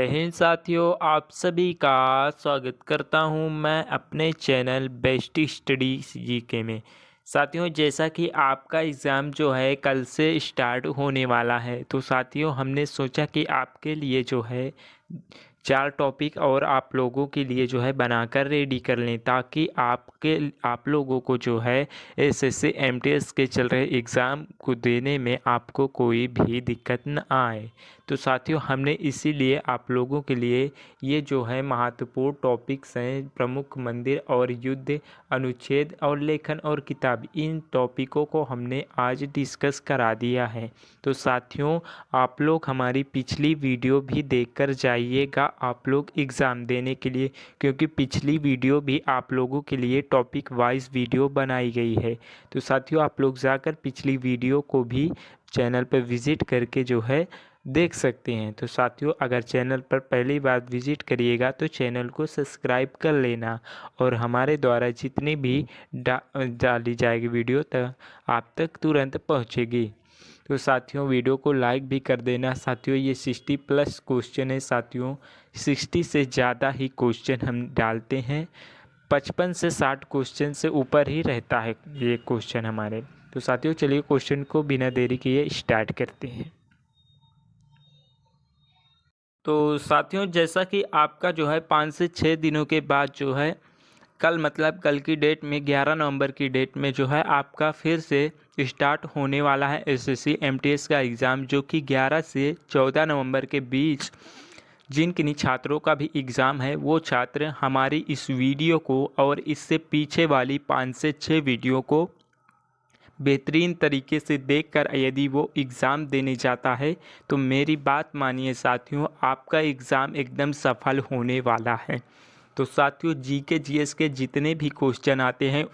जय हिंद साथियों, आप सभी का स्वागत करता हूं मैं अपने चैनल बेस्ट स्टडी जीके में। साथियों, जैसा कि आपका एग्ज़ाम जो है कल से स्टार्ट होने वाला है, तो साथियों हमने सोचा कि आपके लिए जो है 4 टॉपिक और आप लोगों के लिए जो है बनाकर रेडी कर लें, ताकि आप लोगों को जो है एसएससी एमटीएस के चल रहे एग्ज़ाम को देने में आपको कोई भी दिक्कत न आए। तो साथियों हमने इसीलिए आप लोगों के लिए ये जो है महत्वपूर्ण टॉपिक्स हैं, प्रमुख मंदिर और युद्ध, अनुच्छेद और लेखन और किताब, इन टॉपिकों को हमने आज डिस्कस करा दिया है। तो साथियों आप लोग हमारी पिछली वीडियो भी देखकर जाइएगा आप लोग एग्ज़ाम देने के लिए, क्योंकि पिछली वीडियो भी आप लोगों के लिए टॉपिक वाइज वीडियो बनाई गई है। तो साथियों आप लोग जाकर पिछली वीडियो को भी चैनल पर विज़िट करके जो है देख सकते हैं। तो साथियों अगर चैनल पर पहली बार विज़िट करिएगा तो चैनल को सब्सक्राइब कर लेना, और हमारे द्वारा जितनी भी डाली जाएगी वीडियो तक आप तक तुरंत पहुंचेगी। तो साथियों वीडियो को लाइक भी कर देना। साथियों ये 60+ क्वेश्चन है साथियों, 60 से ज़्यादा ही क्वेश्चन हम डालते हैं, 55 से 60 क्वेश्चन से ऊपर ही रहता है ये क्वेश्चन हमारे। तो साथियों चलिए क्वेश्चन को बिना देरी किए स्टार्ट करते हैं। तो साथियों जैसा कि आपका जो है 5 से 6 दिनों के बाद जो है कल, मतलब कल की डेट में 11 नवंबर की डेट में जो है आपका फिर से स्टार्ट होने वाला है एसएससी एमटीएस का एग्ज़ाम, जो कि 11 से 14 नवंबर के बीच जिन किन्हीं छात्रों का भी एग्ज़ाम है वो छात्र हमारी इस वीडियो को और इससे पीछे वाली 5 से 6 वीडियो को बेहतरीन तरीके से देखकर यदि वो एग्ज़ाम देने जाता है तो मेरी बात मानिए साथियों, आपका एग्ज़ाम एकदम सफल होने वाला है। तो साथियों जीके जीएस के जितने भी क्वेश्चन आते हैं,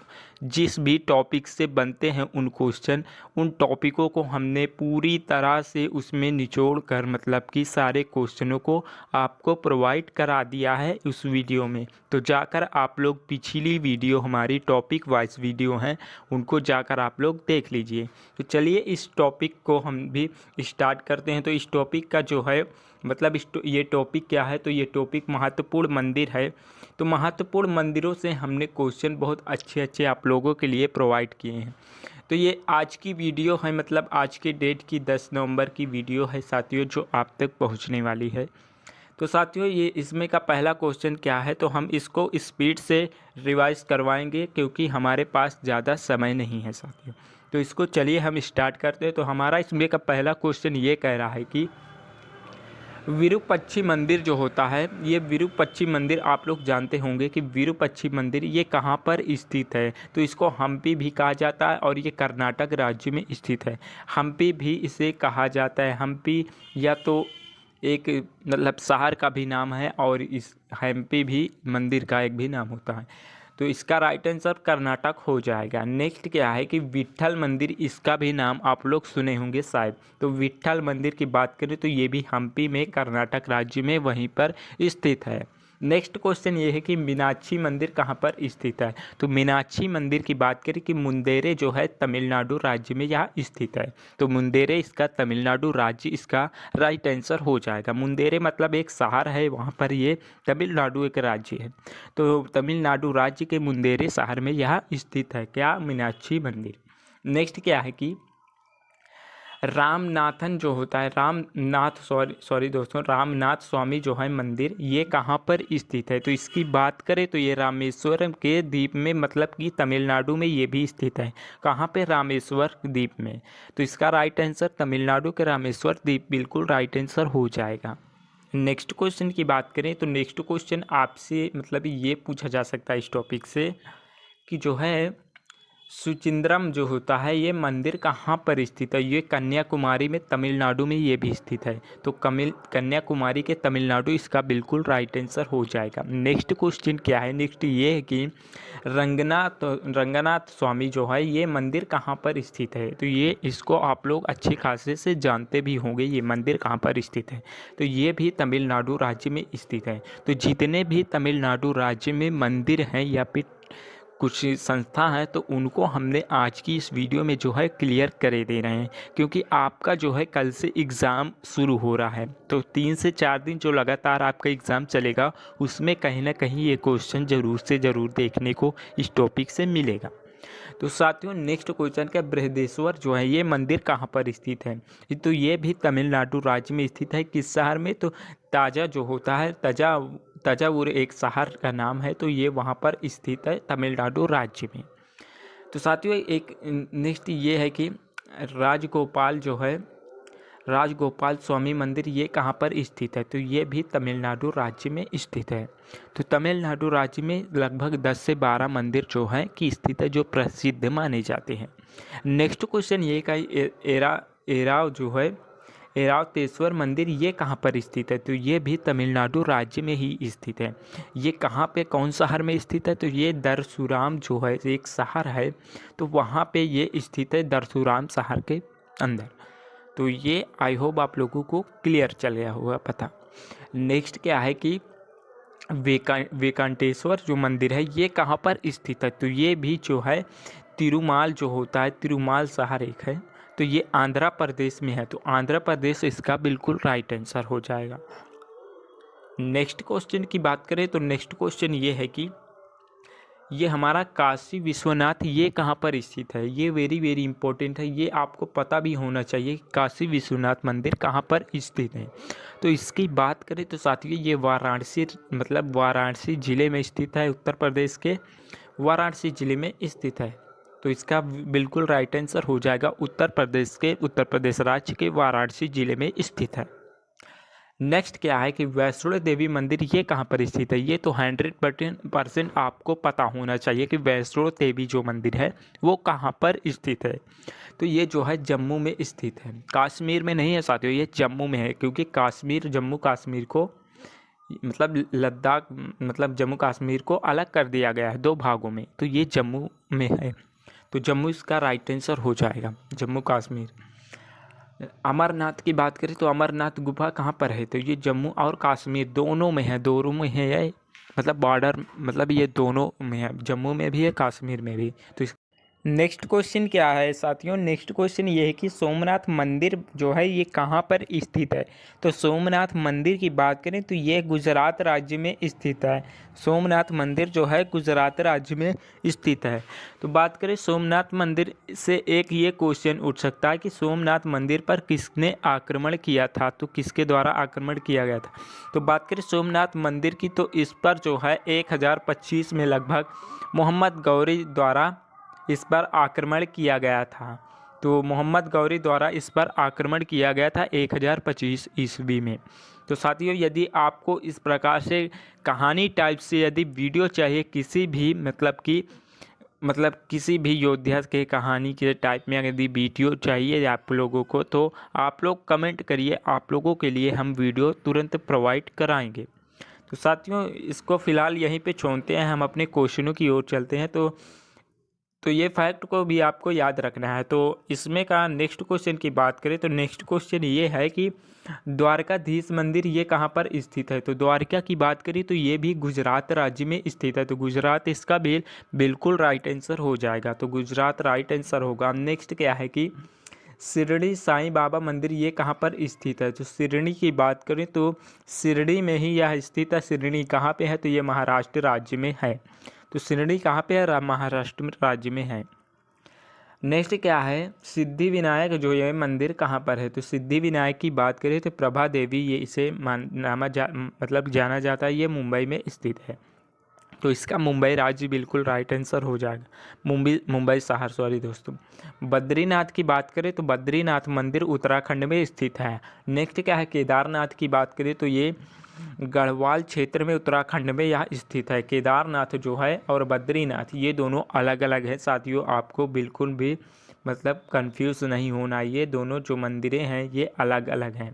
जिस भी टॉपिक से बनते हैं उन क्वेश्चन, उन टॉपिकों को हमने पूरी तरह से उसमें निचोड़ कर, मतलब कि सारे क्वेश्चनों को आपको प्रोवाइड करा दिया है उस वीडियो में। तो जाकर आप लोग पिछली वीडियो, हमारी टॉपिक वाइज वीडियो हैं, उनको जाकर आप लोग देख लीजिए। तो चलिए इस टॉपिक को हम भी स्टार्ट करते हैं। तो इस टॉपिक का जो है मतलब ये टॉपिक क्या है, तो ये टॉपिक महत्वपूर्ण मंदिर है। तो महत्वपूर्ण मंदिरों से हमने क्वेश्चन बहुत अच्छे अच्छे आप लोगों के लिए प्रोवाइड किए हैं। तो ये आज की वीडियो है, मतलब आज के डेट की 10 नवंबर की वीडियो है साथियों, जो आप तक पहुंचने वाली है। तो साथियों ये इसमें का पहला क्वेश्चन क्या है, तो हम इसको स्पीड से रिवाइज करवाएंगे क्योंकि हमारे पास ज़्यादा समय नहीं है साथियों। तो इसको चलिए हम स्टार्ट करते हैं। तो हमारा इसमें का पहला क्वेश्चन ये कह रहा है कि विरूपाक्षी मंदिर जो होता है, ये विरूपाक्षी मंदिर आप लोग जानते होंगे कि विरूपाक्षी मंदिर ये कहाँ पर स्थित है। तो इसको हम्पी भी कहा जाता है और ये कर्नाटक राज्य में स्थित है। हम्पी भी इसे कहा जाता है। हम्पी या तो एक मतलब शहर का भी नाम है और इस हम्पी भी मंदिर का एक भी नाम होता है। तो इसका राइट आंसर कर्नाटक हो जाएगा। नेक्स्ट क्या है कि विट्ठल मंदिर, इसका भी नाम आप लोग सुने होंगे शायद। तो विट्ठल मंदिर की बात करें तो ये भी हम्पी में कर्नाटक राज्य में वहीं पर स्थित है। नेक्स्ट क्वेश्चन ये है कि मीनाक्षी मंदिर कहाँ पर स्थित है। तो मीनाक्षी मंदिर की बात करें कि मुंदेरे जो है तमिलनाडु राज्य में यहाँ स्थित है। तो मुंदेरे इसका तमिलनाडु राज्य इसका राइट आंसर हो जाएगा। मुंदेरे मतलब एक शहर है, वहाँ पर ये तमिलनाडु एक राज्य है। तो तमिलनाडु राज्य के मुंदेरे शहर में यह स्थित है क्या, मीनाक्षी मंदिर। नेक्स्ट क्या है कि रामनाथन जो होता है, रामनाथ स्वामी जो है मंदिर, ये कहाँ पर स्थित है। तो इसकी बात करें तो ये रामेश्वरम के द्वीप में, मतलब कि तमिलनाडु में ये भी स्थित है। कहाँ पे, रामेश्वर द्वीप में। तो इसका राइट आंसर तमिलनाडु के रामेश्वर द्वीप बिल्कुल राइट आंसर हो जाएगा। नेक्स्ट क्वेश्चन की बात करें तो नेक्स्ट क्वेश्चन आपसे मतलब ये पूछा जा सकता है इस टॉपिक से कि जो है सुचिंद्रम जो होता है ये मंदिर कहाँ पर स्थित है। ये कन्याकुमारी में, तमिलनाडु में ये भी स्थित है। तो कन्याकुमारी के तमिलनाडु इसका बिल्कुल राइट आंसर हो जाएगा। नेक्स्ट क्वेश्चन क्या है, नेक्स्ट ये है कि रंगनाथ स्वामी जो है ये मंदिर कहाँ पर स्थित है। तो ये इसको आप लोग अच्छे खासे से जानते भी होंगे, ये मंदिर कहाँ पर स्थित है। तो ये भी तमिलनाडु राज्य में स्थित है। तो जितने भी तमिलनाडु राज्य में मंदिर हैं या फिर कुछ संस्था हैं तो उनको हमने आज की इस वीडियो में जो है क्लियर करे दे रहे हैं, क्योंकि आपका जो है कल से एग्ज़ाम शुरू हो रहा है। तो 3 से 4 दिन जो लगातार आपका एग्ज़ाम चलेगा उसमें कहीं ना कहीं ये क्वेश्चन ज़रूर से ज़रूर देखने को इस टॉपिक से मिलेगा। तो साथियों नेक्स्ट क्वेश्चन क्या, बृहदेश्वर जो है ये मंदिर कहाँ पर स्थित है? तो ये भी तमिलनाडु राज्य में स्थित है। किस शहर में? तो ताजा जो होता है, तंजावुर एक शहर का नाम है, तो ये वहाँ पर स्थित है तमिलनाडु राज्य में। तो साथियों एक नेक्स्ट ये है कि राजगोपाल जो है, राजगोपाल स्वामी मंदिर ये कहाँ पर स्थित है? तो ये भी तमिलनाडु राज्य में स्थित है। तो तमिलनाडु राज्य में लगभग 10 से 12 मंदिर जो हैं कि स्थित है, जो प्रसिद्ध माने जाते हैं। नेक्स्ट क्वेश्चन ये का एराव जो है, एरावतेश्वर मंदिर ये कहाँ पर स्थित है? तो ये भी तमिलनाडु राज्य में ही स्थित है। ये कहाँ पे, कौन शहर में स्थित है? तो ये दरसुराम जो है एक शहर है, तो वहाँ पे ये स्थित है, दरसुराम शहर के अंदर। तो ये आई होप आप लोगों को क्लियर चल गया होगा पता। नेक्स्ट क्या है कि वेंकटेश्वर जो मंदिर है ये कहाँ पर स्थित है? तो ये भी जो है तिरुमाल जो होता है, तिरुमाल शहर एक है, तो ये आंध्र प्रदेश में है। तो आंध्र प्रदेश इसका बिल्कुल राइट आंसर हो जाएगा। नेक्स्ट क्वेश्चन की बात करें तो नेक्स्ट क्वेश्चन ये है कि ये हमारा काशी विश्वनाथ ये कहाँ पर स्थित है? ये वेरी वेरी इंपॉर्टेंट है, ये आपको पता भी होना चाहिए काशी विश्वनाथ मंदिर कहाँ पर स्थित है। तो इसकी बात करें तो साथियों ये वाराणसी, मतलब वाराणसी ज़िले में स्थित है, उत्तर प्रदेश के वाराणसी ज़िले में स्थित है। तो इसका बिल्कुल राइट आंसर हो जाएगा उत्तर प्रदेश राज्य के वाराणसी ज़िले में स्थित है। नेक्स्ट क्या है कि वैष्णो देवी मंदिर ये कहाँ पर स्थित है? ये तो 100% आपको पता होना चाहिए कि वैष्णो देवी जो मंदिर है वो कहाँ पर स्थित है। तो ये जो है जम्मू में स्थित है, कश्मीर में नहीं है साथियों, ये जम्मू में है, क्योंकि कश्मीर जम्मू कश्मीर को मतलब लद्दाख मतलब जम्मू कश्मीर को अलग कर दिया गया है 2 भागों में, तो ये जम्मू में है। तो जम्मू इसका राइट आंसर हो जाएगा, जम्मू कश्मीर। अमरनाथ की बात करें तो अमरनाथ गुफा कहाँ पर है? तो ये जम्मू और कश्मीर दोनों में है, दोनों में है ये, मतलब बॉर्डर, मतलब ये दोनों में है, जम्मू में भी है कश्मीर में भी। तो नेक्स्ट क्वेश्चन क्या है साथियों? नेक्स्ट क्वेश्चन ये है कि सोमनाथ मंदिर जो है ये कहाँ पर स्थित है? तो सोमनाथ मंदिर की बात करें तो ये गुजरात राज्य में स्थित है। सोमनाथ मंदिर जो है गुजरात राज्य में स्थित है। तो बात करें सोमनाथ मंदिर से एक ये क्वेश्चन उठ सकता है कि सोमनाथ मंदिर पर किसने आक्रमण किया था? तो किसके द्वारा आक्रमण किया गया था? तो बात करें सोमनाथ मंदिर की तो इस पर जो है 1025 में लगभग मोहम्मद गौरी द्वारा इस पर आक्रमण किया गया था। तो मोहम्मद गौरी द्वारा इस पर आक्रमण किया गया था 1025 ईस्वी में। तो साथियों यदि आपको इस प्रकार से कहानी टाइप से यदि वीडियो चाहिए किसी भी मतलब किसी भी योद्धा के कहानी के टाइप में यदि वीडियो चाहिए आप लोगों को, तो आप लोग कमेंट करिए, आप लोगों के लिए हम वीडियो तुरंत प्रोवाइड कराएंगे। तो साथियों इसको फ़िलहाल यहीं पे छोड़ते हैं, हम अपने क्वेश्चनों की ओर चलते हैं। तो ये फैक्ट को भी आपको याद रखना है। तो इसमें का नेक्स्ट क्वेश्चन की बात करें तो नेक्स्ट क्वेश्चन ये है कि द्वारकाधीश मंदिर ये कहाँ पर स्थित है? तो द्वारका की बात करें तो ये भी गुजरात राज्य में स्थित है। तो गुजरात इसका बिल्कुल राइट आंसर हो जाएगा, तो गुजरात राइट आंसर होगा। नेक्स्ट क्या है कि शिरडी साईं बाबा मंदिर ये कहाँ पर स्थित है? तो शिरडी की बात करें तो शिरडी में ही यह स्थित है। शिरडी कहाँ पे है? तो ये महाराष्ट्र राज्य में है। तो शिरडी कहाँ पे है? महाराष्ट्र राज्य में है। नेक्स्ट क्या है, सिद्धि विनायक जो ये मंदिर कहाँ पर है? तो सिद्धि विनायक की बात करें तो प्रभा देवी ये इसे मतलब जाना जाता है, ये मुंबई में स्थित है। तो इसका मुंबई राज्य बिल्कुल राइट आंसर हो जाएगा, मुंबई शहर, सॉरी दोस्तों। बद्रीनाथ की बात करें तो बद्रीनाथ मंदिर उत्तराखंड में स्थित है। नेक्स्ट क्या है, केदारनाथ की बात करें तो ये गढ़वाल क्षेत्र में उत्तराखंड में यह स्थित है। केदारनाथ जो है और बद्रीनाथ ये दोनों अलग अलग है साथियों, आपको बिल्कुल भी मतलब कंफ्यूज नहीं होना, ये दोनों जो मंदिरें हैं ये अलग अलग हैं।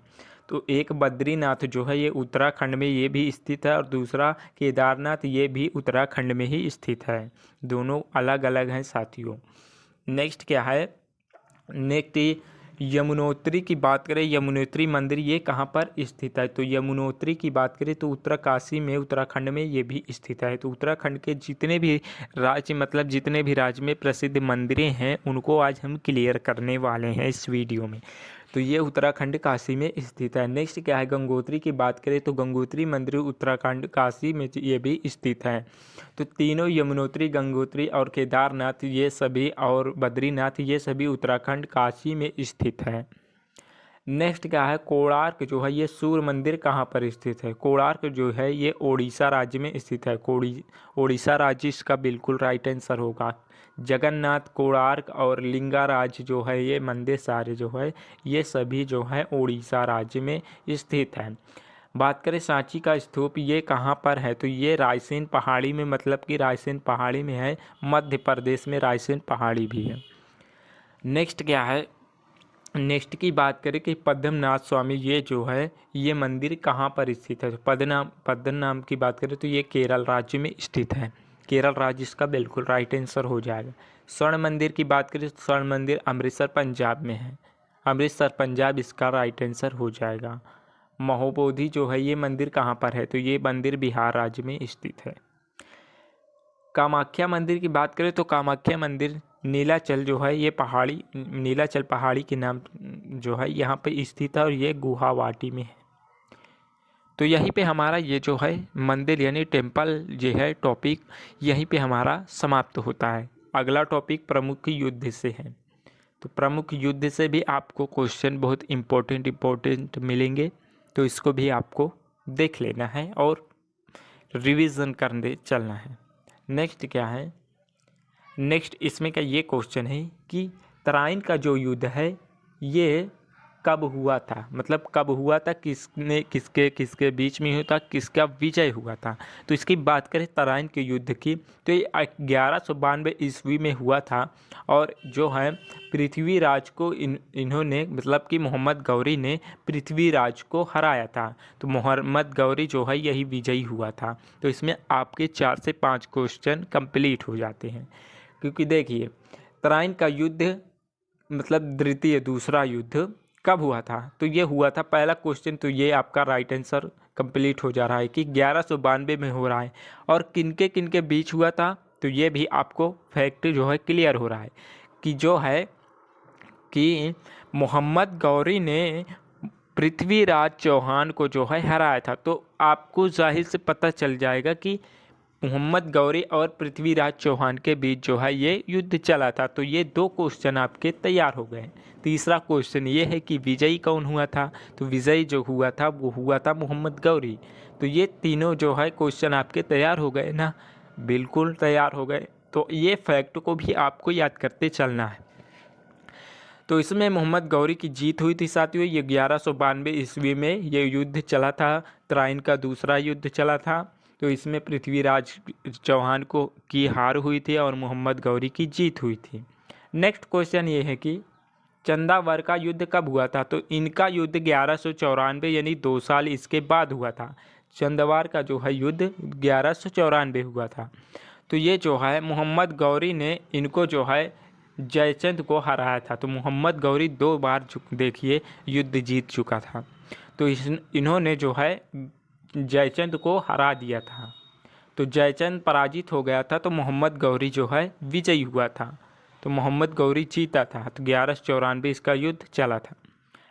तो एक बद्रीनाथ जो है ये उत्तराखंड में ये भी स्थित है और दूसरा केदारनाथ ये भी उत्तराखंड में ही स्थित है, दोनों अलग अलग हैं साथियों। नेक्स्ट क्या है, नेक्स्ट यमुनोत्री की बात करें, यमुनोत्री मंदिर ये कहाँ पर स्थित है? तो यमुनोत्री की बात करें तो उत्तरकाशी में, उत्तराखंड में ये भी स्थित है। तो उत्तराखंड के जितने भी राज्य, मतलब जितने भी राज्य में प्रसिद्ध मंदिरें हैं उनको आज हम क्लियर करने वाले हैं इस वीडियो में। तो ये उत्तराखंड काशी में स्थित है। नेक्स्ट क्या है, गंगोत्री की बात करें तो गंगोत्री मंदिर उत्तराखंड काशी में ये भी स्थित है। तो तीनों यमुनोत्री, गंगोत्री और केदारनाथ ये सभी, और बद्रीनाथ ये सभी उत्तराखंड काशी में स्थित है। नेक्स्ट क्या है, कोणार्क जो है ये सूर्य मंदिर कहाँ पर स्थित है? कोणार्क जो है ये ओडिशा राज्य में स्थित है। ओडिशा राज्य इसका बिल्कुल राइट आंसर होगा। जगन्नाथ, कोणार्क और लिंगाराज जो है ये मंदिर सारे जो है ये सभी जो है ओडिशा राज्य में स्थित है। बात करें सांची का स्तूप, ये कहाँ पर है? तो ये रायसेन पहाड़ी में, मतलब कि रायसेन पहाड़ी में है, मध्य प्रदेश में रायसेन पहाड़ी भी है। नेक्स्ट क्या है, नेक्स्ट की बात करें कि पद्मनाभ स्वामी ये जो है ये मंदिर कहाँ पर स्थित है? तो पद्मनाभ की बात करें तो ये केरल राज्य में स्थित है। केरल राज्य इसका बिल्कुल राइट आंसर हो जाएगा। स्वर्ण मंदिर की बात करें तो स्वर्ण मंदिर अमृतसर पंजाब में है। अमृतसर पंजाब इसका राइट आंसर हो जाएगा। महोबोधि जो है ये मंदिर कहाँ पर है? तो ये मंदिर बिहार राज्य में स्थित है। कामाख्या मंदिर की बात करें तो कामाख्या मंदिर नीलाचल जो है ये पहाड़ी, नीलाचल पहाड़ी के नाम जो है यहाँ पे स्थित है और ये गुवाहाटी में है। तो यहीं पे हमारा ये जो है मंदिर यानी टेम्पल जो है टॉपिक यहीं पे हमारा समाप्त होता है। अगला टॉपिक प्रमुख युद्ध से है। तो प्रमुख युद्ध से भी आपको क्वेश्चन बहुत इम्पोर्टेंट मिलेंगे, तो इसको भी आपको देख लेना है और रिवीजन करने चलना है। नेक्स्ट क्या है, नेक्स्ट इसमें का ये क्वेश्चन है कि तराइन का जो युद्ध है ये कब हुआ था? मतलब कब हुआ था, किसने किसके बीच में हुआ था, किसका विजय हुआ था? तो इसकी बात करें तराइन के युद्ध की तो ये 1192 ईस्वी में हुआ था और जो है पृथ्वीराज को इन्होंने, मतलब कि मोहम्मद गौरी ने पृथ्वीराज को हराया था। तो मोहम्मद गौरी जो है यही विजयी हुआ था। तो इसमें आपके 4 से 5 क्वेश्चन कंप्लीट हो जाते हैं। क्योंकि देखिए तराइन का युद्ध मतलब दूसरा युद्ध कब हुआ था? तो ये हुआ था, पहला क्वेश्चन तो ये आपका राइट आंसर कंप्लीट हो जा रहा है कि 1192 में हो रहा है। और किनके किनके बीच हुआ था? तो ये भी आपको फैक्ट जो है क्लियर हो रहा है कि जो है कि मोहम्मद गौरी ने पृथ्वीराज चौहान को जो है हराया था। तो आपको जाहिर से पता चल जाएगा कि मोहम्मद गौरी और पृथ्वीराज चौहान के बीच जो है ये युद्ध चला था। तो ये 2 क्वेश्चन आपके तैयार हो गए। तीसरा क्वेश्चन ये है कि विजयी कौन हुआ था? तो विजयी जो हुआ था वो हुआ था मोहम्मद गौरी। तो ये तीनों जो है क्वेश्चन आपके तैयार हो गए ना? बिल्कुल तैयार हो गए। तो ये फैक्ट को भी आपको याद करते चलना है। तो इसमें मोहम्मद गौरी की जीत हुई थी साथियों। ये 1192 ईस्वी में ये युद्ध चला था, तराइन का दूसरा युद्ध चला था। तो इसमें पृथ्वीराज चौहान को की हार हुई थी और मोहम्मद गौरी की जीत हुई थी। नेक्स्ट क्वेश्चन ये है कि चंदावर का युद्ध कब हुआ था? तो इनका युद्ध 1194 यानी 2 साल इसके बाद हुआ था। चंदावर का जो है युद्ध 1194 हुआ था। तो ये जो है मोहम्मद गौरी ने इनको जो है जयचंद को हराया था। तो मोहम्मद गौरी 2 बार देखिए युद्ध जीत चुका था। तो इन्होंने जो है जयचंद को हरा दिया था। तो जयचंद पराजित हो गया था, तो मोहम्मद गौरी जो है विजयी हुआ था। तो मोहम्मद गौरी जीता था। तो 1194 इसका युद्ध चला था।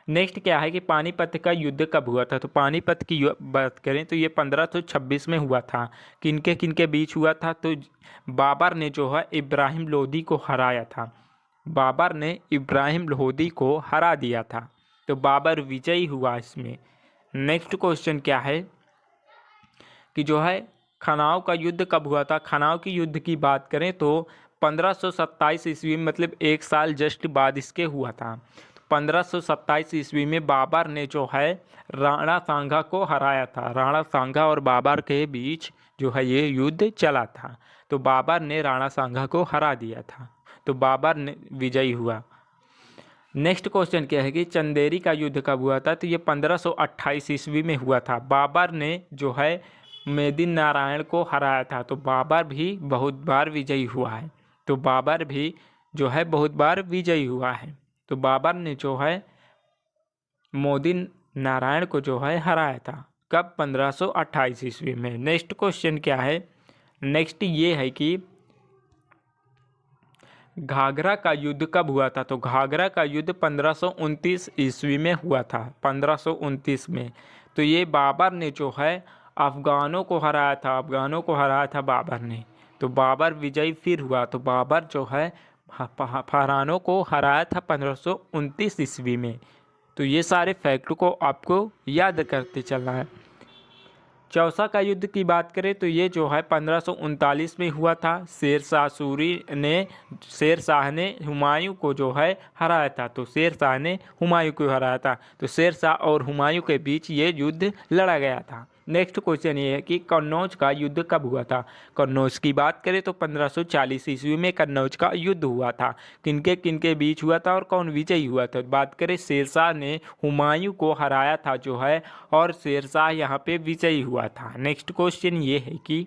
नेक्स्ट क्या है कि पानीपत का युद्ध कब हुआ था? तो पानीपत की बात करें तो ये 1526 में हुआ था। किनके किनके बीच हुआ था? तो बाबर ने जो है इब्राहिम लोदी को हराया था। बाबर ने इब्राहिम लोदी को हरा दिया था। तो बाबर विजयी हुआ इसमें। नेक्स्ट क्वेश्चन क्या है कि जो है खनाव का युद्ध कब हुआ था? खनाव की युद्ध की बात करें तो 1527 ईस्वी में, मतलब 1 साल जस्ट बाद इसके हुआ था। 1527 ईस्वी में बाबर ने जो है राणा सांगा को हराया था। राणा सांगा और बाबर के बीच जो है ये युद्ध चला था। तो बाबर ने राणा सांगा को हरा दिया था। तो बाबर ने विजयी हुआ। नेक्स्ट क्वेश्चन क्या है कि चंदेरी का युद्ध कब हुआ था? तो ये 1528 ईस्वी में हुआ था। बाबर ने जो है मेदिन नारायण को हराया था। तो बाबर भी बहुत बार विजयी हुआ है। तो बाबर भी जो है बहुत बार विजयी हुआ है। तो बाबर ने जो है मोदी नारायण को जो है हराया था। कब? 1528 ईस्वी में। नेक्स्ट क्वेश्चन क्या है? नेक्स्ट ये है कि घाघरा का युद्ध कब हुआ था? तो घाघरा का युद्ध 1529 ईस्वी में हुआ था, 1529 में। तो ये बाबर ने जो है अफ़गानों को हराया था, अफ़गानों को हराया था बाबर ने। तो बाबर विजयी फिर हुआ। तो बाबर जो है फरहानों को हराया था 1529 ईस्वी में। तो ये सारे फैक्ट को आपको याद करते चलना है। चौसा का युद्ध की बात करें तो ये जो है 1539 में हुआ था। शेर शाह ने हुमायूं को जो है हराया था। तो शेर शाह ने हुमायूं को हराया था। तो शेर शाह और हुमायूं के बीच ये युद्ध लड़ा गया था। नेक्स्ट क्वेश्चन ये है कि कन्नौज का युद्ध कब हुआ था? कन्नौज की बात करें तो 1540 ईस्वी में कन्नौज का युद्ध हुआ था। किनके बीच हुआ था और कौन विजयी हुआ था? बात करें शेरशाह ने हुमायूं को हराया था जो है, और शेरशाह यहाँ पे विजयी हुआ था। नेक्स्ट क्वेश्चन ये है कि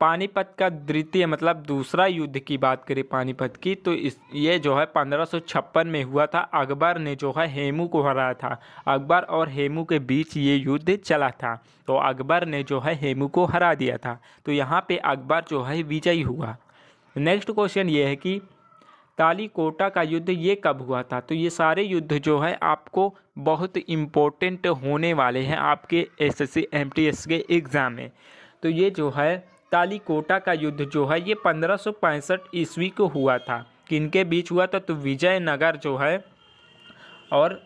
पानीपत का द्वितीय मतलब दूसरा युद्ध की बात करें पानीपत की, तो ये जो है 1556 में हुआ था। अकबर ने जो है हेमू को हराया था। अकबर और हेमू के बीच ये युद्ध चला था। तो अकबर ने जो है हेमू को हरा दिया था। तो यहाँ पे अकबर जो है विजयी हुआ। नेक्स्ट क्वेश्चन ये है कि तालीकोटा का युद्ध ये कब हुआ था? तो ये सारे युद्ध जो है आपको बहुत इम्पोर्टेंट होने वाले हैं आपके एसएससी एमटीएस के एग्ज़ाम में। तो ये जो है तालीकोटा का युद्ध जो है ये 1565 ईस्वी को हुआ था। किनके बीच हुआ था? तो विजयनगर जो है और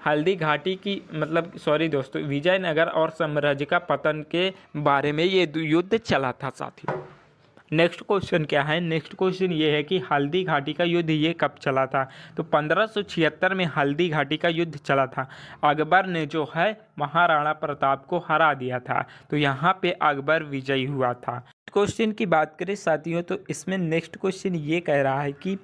हल्दी घाटी की मतलब सॉरी दोस्तों, विजयनगर और साम्राज्य का पतन के बारे में ये युद्ध चला था साथियों। नेक्स्ट क्वेश्चन क्या है? नेक्स्ट क्वेश्चन ये है कि हल्दी घाटी का युद्ध ये कब चला था? तो 1576 में हल्दी घाटी का युद्ध चला था। अकबर ने जो है महाराणा प्रताप को हरा दिया था। तो यहाँ पे अकबर विजयी हुआ था। क्वेश्चन की बात करें साथियों तो इसमें नेक्स्ट क्वेश्चन ये कह रहा है कि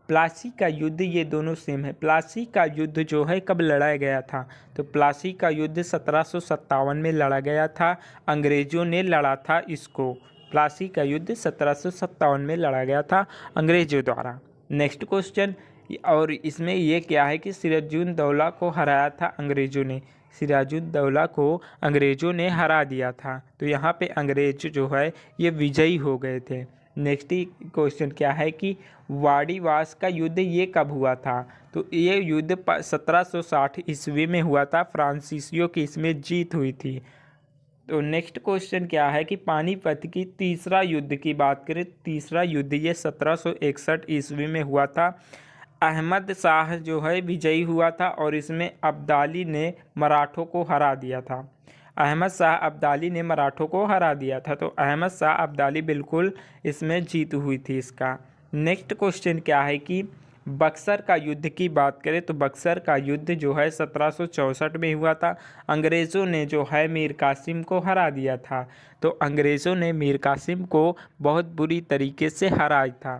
प्लासी का युद्ध, ये दोनों सेम है। प्लासी का युद्ध जो है कब लड़ा गया था? तो प्लासी का युद्ध 1757 में लड़ा गया था। अंग्रेजों ने लड़ा था इसको। प्लासी का युद्ध 1757 में लड़ा गया था अंग्रेजों द्वारा। नेक्स्ट क्वेश्चन, और इसमें ये क्या है कि सिराजुद्दौला को हराया था अंग्रेजों ने। सिराजुद्दौला को अंग्रेजों ने हरा दिया था। तो यहाँ पे अंग्रेज जो है ये विजयी हो गए थे। नेक्स्ट क्वेश्चन क्या है कि वाड़ीवास का युद्ध ये कब हुआ था? तो ये युद्ध 1760 ईस्वी में हुआ था। फ्रांसीसियों की इसमें जीत हुई थी। तो नेक्स्ट क्वेश्चन क्या है कि पानीपत की तीसरा युद्ध की बात करें, तीसरा युद्ध ये 1761 ईस्वी में हुआ था। अहमद शाह जो है विजयी हुआ था और इसमें अब्दाली ने मराठों को हरा दिया था। अहमद शाह अब्दाली ने मराठों को हरा दिया था। तो अहमद शाह अब्दाली बिल्कुल इसमें जीत हुई थी इसका। नेक्स्ट क्वेश्चन क्या है कि बक्सर का युद्ध की बात करें तो बक्सर का युद्ध जो है 1764 में हुआ था। अंग्रेज़ों ने जो है मीर कासिम को हरा दिया था। तो अंग्रेज़ों ने मीर कासिम को बहुत बुरी तरीके से हराया था।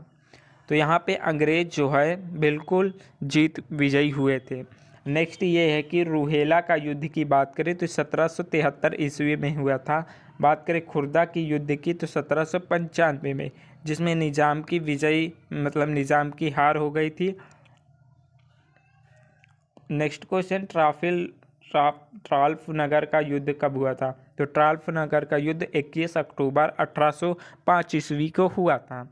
तो यहाँ पे अंग्रेज़ जो है बिल्कुल जीत विजयी हुए थे। नेक्स्ट ये है कि रूहेला का युद्ध की बात करें तो 1773 ईस्वी में हुआ था। बात करें खुर्दा की युद्ध की तो 1795 में, जिसमें निज़ाम की विजयी मतलब निज़ाम की हार हो गई थी। नेक्स्ट क्वेश्चन, ट्राल्फनगर का युद्ध कब हुआ था? तो ट्राल्फनगर का युद्ध 21 अक्टूबर 1805 ईस्वी को हुआ था।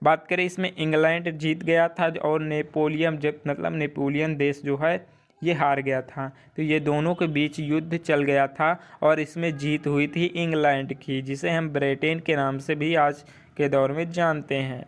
बात करें इसमें इंग्लैंड जीत गया था और नेपोलियन देश जो है ये हार गया था। तो ये दोनों के बीच युद्ध चल गया था और इसमें जीत हुई थी इंग्लैंड की, जिसे हम ब्रिटेन के नाम से भी आज के दौर में जानते हैं।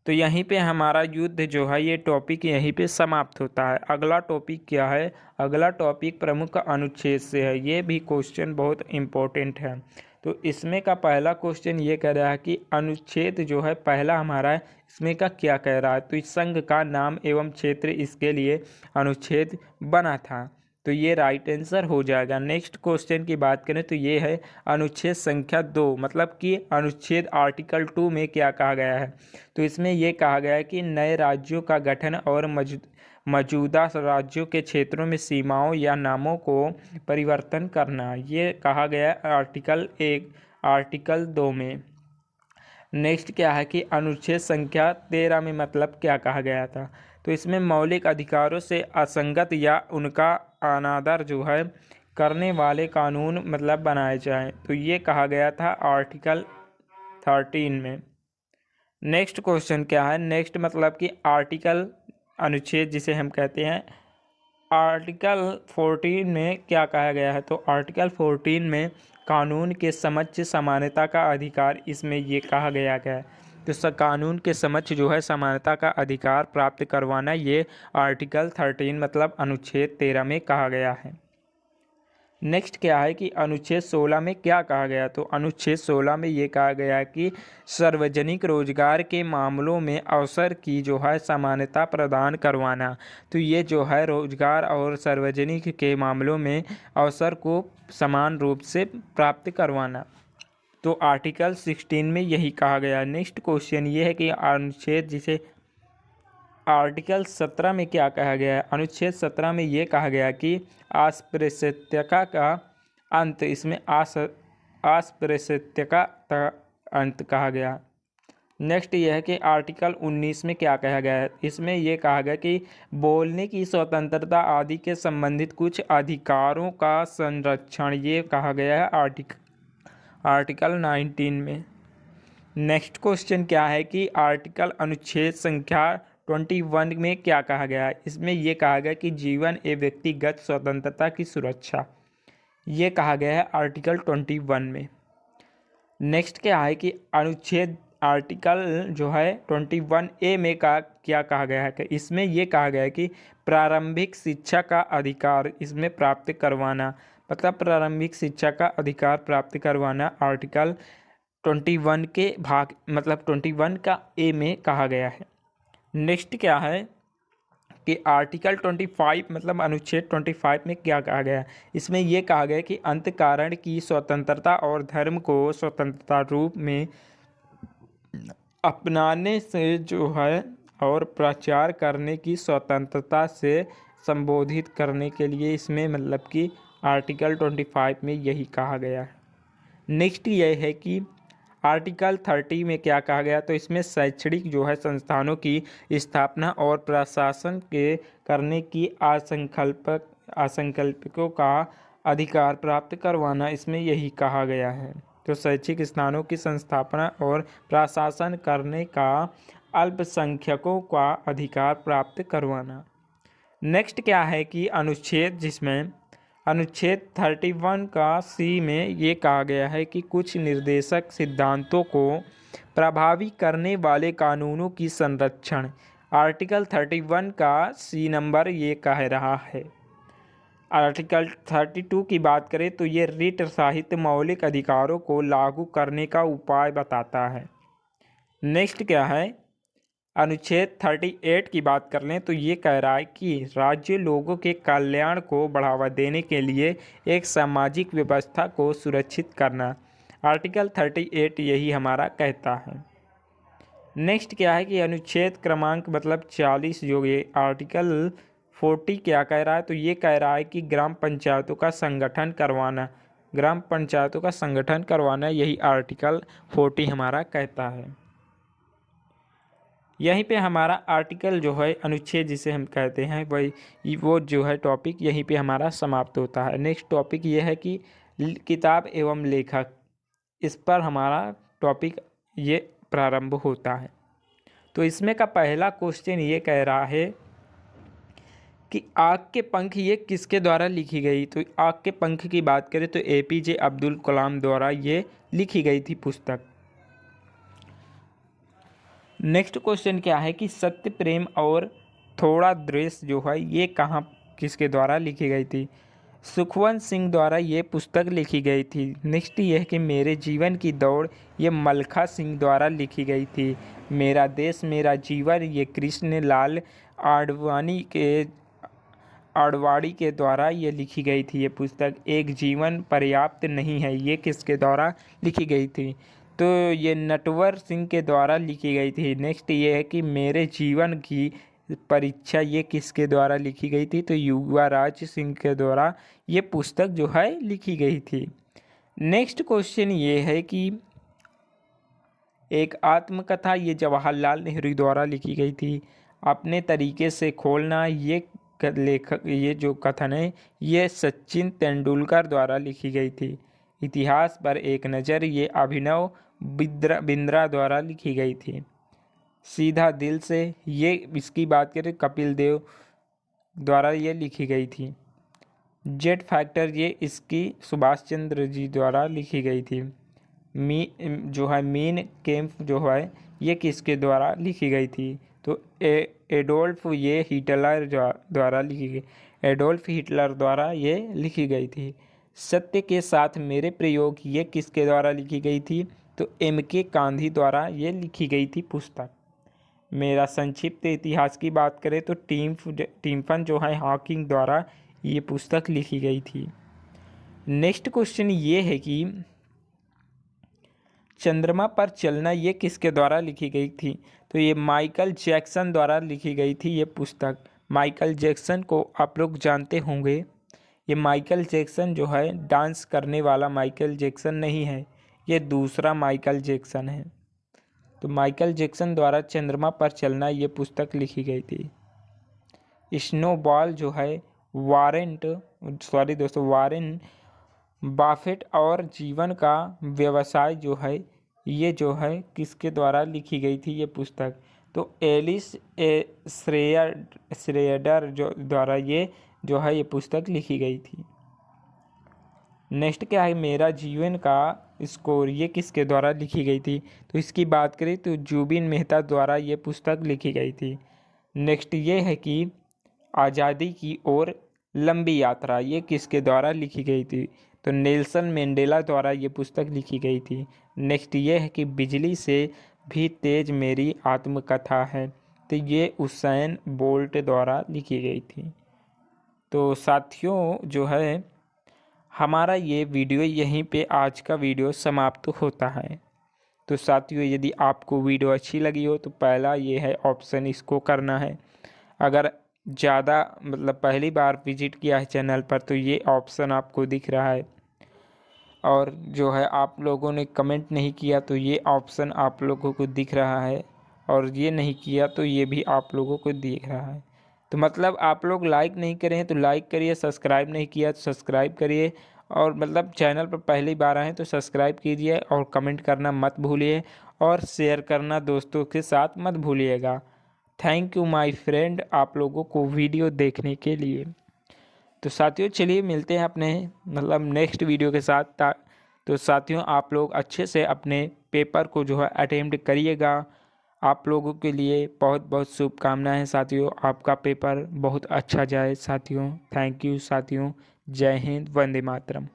तो यहीं पे हमारा युद्ध जो है ये टॉपिक यहीं पे समाप्त होता है। अगला टॉपिक क्या है? अगला टॉपिक प्रमुख अनुच्छेद से है। ये भी क्वेश्चन बहुत इम्पोर्टेंट है। तो इसमें का पहला क्वेश्चन ये कह रहा है कि अनुच्छेद जो है पहला हमारा है, इसमें का क्या कह रहा है? तो इस संघ का नाम एवं क्षेत्र इसके लिए अनुच्छेद बना था। तो ये राइट आंसर हो जाएगा। नेक्स्ट क्वेश्चन की बात करें तो ये है अनुच्छेद संख्या 2, मतलब कि अनुच्छेद आर्टिकल 2 में क्या कहा गया है? तो इसमें ये कहा गया है कि नए राज्यों का गठन और मौजूदा राज्यों के क्षेत्रों में सीमाओं या नामों को परिवर्तन करना, ये कहा गया आर्टिकल 1 आर्टिकल 2 में। नेक्स्ट क्या है कि अनुच्छेद संख्या 13 में मतलब क्या कहा गया था? तो इसमें मौलिक अधिकारों से असंगत या उनका अनादर जो है करने वाले कानून मतलब बनाए जाएं, तो ये कहा गया था आर्टिकल 13 में। नेक्स्ट क्वेश्चन क्या है, नेक्स्ट मतलब कि आर्टिकल अनुच्छेद जिसे हम कहते हैं, आर्टिकल 14 में क्या कहा गया है, तो आर्टिकल 14 में कानून के समक्ष समानता का अधिकार, इसमें ये कहा गया है। तो कानून के समक्ष जो है समानता का अधिकार प्राप्त करवाना, ये आर्टिकल 13 मतलब अनुच्छेद 13 में कहा गया है। नेक्स्ट क्या है कि अनुच्छेद 16 में क्या कहा गया, तो अनुच्छेद 16 में ये कहा गया कि सार्वजनिक रोजगार के मामलों में अवसर की जो है समानता प्रदान करवाना। तो ये जो है रोजगार और सार्वजनिक के मामलों में अवसर को समान रूप से प्राप्त करवाना, तो आर्टिकल 16 में यही कहा गया। नेक्स्ट क्वेश्चन ये है कि अनुच्छेद जिसे आर्टिकल 17 में क्या कहा गया है, अनुच्छेद 17 में ये कहा गया कि अस्पृश्यता का अंत, इसमें अस्पृश्यता का अंत कहा गया। नेक्स्ट ये है कि आर्टिकल 19 में क्या कहा गया है, इसमें ये कहा गया कि बोलने की स्वतंत्रता आदि के संबंधित कुछ अधिकारों का संरक्षण, ये कहा गया है आर्टिकल 19 में। नेक्स्ट क्वेश्चन क्या है कि आर्टिकल अनुच्छेद संख्या 21 में क्या कहा गया है, इसमें यह कहा गया कि जीवन एवं व्यक्तिगत स्वतंत्रता की सुरक्षा, ये कहा गया है आर्टिकल 21 में। नेक्स्ट क्या है कि अनुच्छेद आर्टिकल जो है 21A में क्या कहा गया है, इसमें यह कहा गया है कि प्रारंभिक शिक्षा का अधिकार इसमें प्राप्त करवाना, मतलब प्रारंभिक शिक्षा का अधिकार प्राप्त करवाना आर्टिकल 21 के भाग मतलब 21 का ए में कहा गया है। नेक्स्ट क्या है कि आर्टिकल 25 मतलब अनुच्छेद 25 में क्या कहा गया है, इसमें यह कहा गया कि अंतःकरण की स्वतंत्रता और धर्म को स्वतंत्रता रूप में अपनाने से जो है और प्रचार करने की स्वतंत्रता से संबोधित करने के लिए, इसमें मतलब कि आर्टिकल 25 में यही कहा गया है। नेक्स्ट यह है कि आर्टिकल 30 में क्या कहा गया, तो इसमें शैक्षणिक जो है संस्थानों की स्थापना और प्रशासन के करने की आसंकल्पिकों का अधिकार प्राप्त करवाना, इसमें यही कहा गया है। तो शैक्षिक स्थानों की संस्थापना और प्रशासन करने का अल्पसंख्यकों का अधिकार प्राप्त करवाना। नेक्स्ट क्या है कि अनुच्छेद जिसमें अनुच्छेद 31 का सी में ये कहा गया है कि कुछ निर्देशक सिद्धांतों को प्रभावी करने वाले कानूनों की संरक्षण, आर्टिकल 31 का सी नंबर ये कह रहा है। आर्टिकल 32 की बात करें तो ये रिट साहित्य मौलिक अधिकारों को लागू करने का उपाय बताता है। नेक्स्ट क्या है, अनुच्छेद 38 की बात कर लें तो ये कह रहा है कि राज्य लोगों के कल्याण को बढ़ावा देने के लिए एक सामाजिक व्यवस्था को सुरक्षित करना, आर्टिकल 38 यही हमारा कहता है। नेक्स्ट क्या है कि अनुच्छेद क्रमांक मतलब 40 जो ये आर्टिकल 40 क्या कह रहा है, तो ये कह रहा है कि ग्राम पंचायतों का संगठन करवाना, ग्राम पंचायतों का संगठन करवाना, यही आर्टिकल 40 हमारा कहता है। यहीं पे हमारा आर्टिकल जो है अनुच्छेद जिसे हम कहते हैं वही वो जो है टॉपिक यहीं पे हमारा समाप्त होता है। नेक्स्ट टॉपिक ये है कि किताब एवं लेखक, इस पर हमारा टॉपिक ये प्रारंभ होता है। तो इसमें का पहला क्वेश्चन ये कह रहा है कि आग के पंख ये किसके द्वारा लिखी गई, तो आग के पंख की बात करें तो APJ अब्दुल कलाम द्वारा ये लिखी गई थी पुस्तक। नेक्स्ट क्वेश्चन क्या है कि सत्य प्रेम और थोड़ा द्वेष जो है ये कहाँ किसके द्वारा लिखी गई थी, सुखवंत सिंह द्वारा ये पुस्तक लिखी गई थी। नेक्स्ट ये है कि मेरे जीवन की दौड़ ये मलखा सिंह द्वारा लिखी गई थी। मेरा देश मेरा जीवन ये कृष्ण लाल आडवाणी के द्वारा ये लिखी गई थी। ये पुस्तक एक जीवन पर्याप्त नहीं है, ये किसके द्वारा लिखी गई थी, तो ये नटवर सिंह के द्वारा लिखी गई थी। नेक्स्ट ये है कि मेरे जीवन की परीक्षा ये किसके द्वारा लिखी गई थी, तो युवाराज सिंह के द्वारा ये पुस्तक जो है लिखी गई थी। नेक्स्ट क्वेश्चन ये है कि एक आत्मकथा ये जवाहरलाल नेहरू द्वारा लिखी गई थी। अपने तरीके से खोलना, ये जो कथन है ये सचिन तेंदुलकर द्वारा लिखी गई थी। इतिहास पर एक नज़र, ये अभिनव बिंद्रा द्वारा लिखी गई थी। सीधा दिल से, ये इसकी बात करें कपिल देव द्वारा ये लिखी गई थी। जेट फैक्टर, ये इसकी सुभाष चंद्र जी द्वारा लिखी गई थी। मीन कैंप जो है ये किसके द्वारा लिखी गई थी? तो एडोल्फ ये हिटलर द्वारा लिखी गई, एडोल्फ हिटलर द्वारा ये लिखी गई थी। सत्य के साथ मेरे प्रयोग, ये किसके द्वारा लिखी गई थी? तो MK गांधी द्वारा ये लिखी गई थी पुस्तक। मेरा संक्षिप्त इतिहास की बात करें तो टिम्फन जो है हॉकिंग द्वारा ये पुस्तक लिखी गई थी। नेक्स्ट क्वेश्चन ये है कि चंद्रमा पर चलना, ये किसके द्वारा लिखी गई थी? तो ये माइकल जैक्सन द्वारा लिखी गई थी ये पुस्तक। माइकल जैक्सन को आप लोग जानते होंगे। ये माइकल जैक्सन जो है डांस करने वाला माइकल जैक्सन नहीं है, ये दूसरा माइकल जैक्सन है। तो माइकल जैक्सन द्वारा चंद्रमा पर चलना ये पुस्तक लिखी गई थी। स्नोबॉल जो है वारेन बाफेट और जीवन का व्यवसाय जो है ये जो है किसके द्वारा लिखी गई थी ये पुस्तक? तो एलिस श्रेयडर जो द्वारा ये जो है ये पुस्तक लिखी गई थी। नेक्स्ट क्या है? मेरा जीवन का स्कोर, ये किसके द्वारा लिखी गई थी? तो इसकी बात करें तो जुबिन मेहता द्वारा ये पुस्तक लिखी गई थी। नेक्स्ट ये है कि आज़ादी की ओर लंबी यात्रा, ये किसके द्वारा लिखी गई थी? तो नेल्सन मंडेला द्वारा ये पुस्तक लिखी गई थी। नेक्स्ट ये है कि बिजली से भी तेज मेरी आत्मकथा है, तो ये उसैन बोल्ट द्वारा लिखी गई थी। तो साथियों जो है हमारा ये वीडियो यहीं पे आज का वीडियो समाप्त होता है। तो साथियों यदि आपको वीडियो अच्छी लगी हो तो पहला ये है ऑप्शन, इसको करना है। अगर ज़्यादा पहली बार विजिट किया है चैनल पर तो ये ऑप्शन आपको दिख रहा है, और जो है आप लोगों ने कमेंट नहीं किया तो ये ऑप्शन आप लोगों को दिख रहा है, और ये नहीं किया तो ये भी आप लोगों को दिख रहा है। तो आप लोग लाइक नहीं करें तो लाइक करिए, सब्सक्राइब नहीं किया तो सब्सक्राइब करिए, और चैनल पर पहली बार आए तो सब्सक्राइब कीजिए, और कमेंट करना मत भूलिए, और शेयर करना दोस्तों के साथ मत भूलिएगा। थैंक यू माय फ्रेंड, आप लोगों को वीडियो देखने के लिए। तो साथियों चलिए मिलते हैं अपने नेक्स्ट वीडियो के साथ। तो साथियों आप लोग अच्छे से अपने पेपर को जो है अटेम्प्ट करिएगा। आप लोगों के लिए बहुत बहुत शुभकामनाएं साथियों, आपका पेपर बहुत अच्छा जाए साथियों। थैंक यू साथियों, जय हिंद, वंदे मातरम।